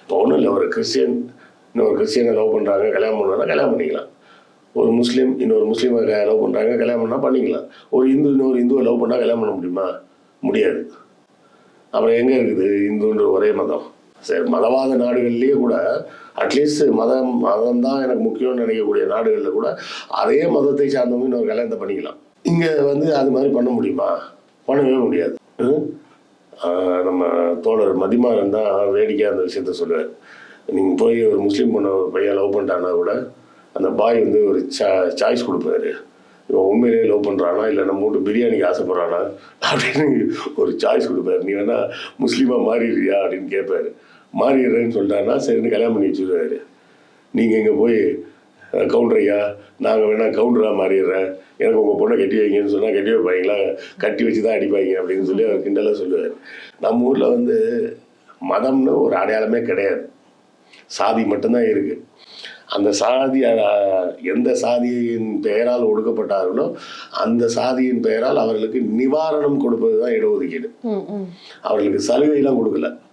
இப்போ ஒன்றும் இல்லை, ஒரு கிறிஸ்டியன் இன்னொரு கிறிஸ்டியனை லவ் பண்ணுறாங்க, கல்யாணம் பண்ணுறாங்கன்னா கல்யாணம் பண்ணிக்கலாம். ஒரு முஸ்லீம் இன்னொரு முஸ்லீமை லவ் பண்ணுறாங்க, கல்யாணம் பண்ணால் பண்ணிக்கலாம். ஒரு இந்து இன்னொரு இந்துவை லவ் பண்ணால் கல்யாணம் பண்ண முடியுமா? முடியாது. அப்புறம் எங்கே இருக்குது இந்துன்ற ஒரே மதம்? சரி, மதவாத நாடுகள்லேயே கூட அட்லீஸ்ட் மதம் தான் எனக்கு முக்கியம்னு நினைக்கக்கூடிய நாடுகளில் கூட அதே மதத்தை சார்ந்தவங்க இன்னொரு கல்யாணத்தை பண்ணிக்கலாம். இங்கே வந்து அது மாதிரி பண்ண முடியுமா? பண்ணவே முடியாது. நம்ம தோழர் மதிமாறன் தான் வேடிக்கையாக அந்த விஷயத்த சொல்லுவார். நீங்கள் போய் ஒரு முஸ்லீம் பொண்ணை ஒரு பையன் லவ் பண்ணிட்டானா கூட அந்த பாய் வந்து ஒரு சாய்ஸ் கொடுப்பாரு. இவன் உண்மையிலேயே லவ் பண்ணுறானா இல்லை நம்ம வீட்டு பிரியாணிக்கு ஆசைப்படுறானா அப்படின்னு ஒரு சாய்ஸ் கொடுப்பாரு. நீ வேணா முஸ்லீமாக மாறிடுறியா அப்படின்னு கேட்பாரு. மாறிடுறேன்னு சொல்லிட்டான்னா சரின்னு கல்யாணம் பண்ணி வச்சுருவாரு. நீங்கள் இங்கே போய் கவுண்டர் ஐயா, நாங்கள் வேணா கவுண்டராக மாறிடுறேன், எனக்கு உங்கள் பொண்ணை கட்டி வைங்கன்னு சொன்னால் கட்டி வைப்பாங்களா? கட்டி வச்சு தான் அடிப்பாங்க அப்படின்னு சொல்லி அவர் கிண்டலாக சொல்லுவார். நம்ம ஊரில் வந்து மதம்னு ஒரு அடையாளமே கிடையாது, சாதி மட்டும்தான் இருக்குது. அந்த சாதி எந்த சாதியின் பெயரால் ஒடுக்கப்பட்டார்களோ அந்த சாதியின் பெயரால் அவர்களுக்கு நிவாரணம் கொடுப்பது தான் இடஒதுக்கீடு. அவர்களுக்கு சலுகைலாம் கொடுக்கல.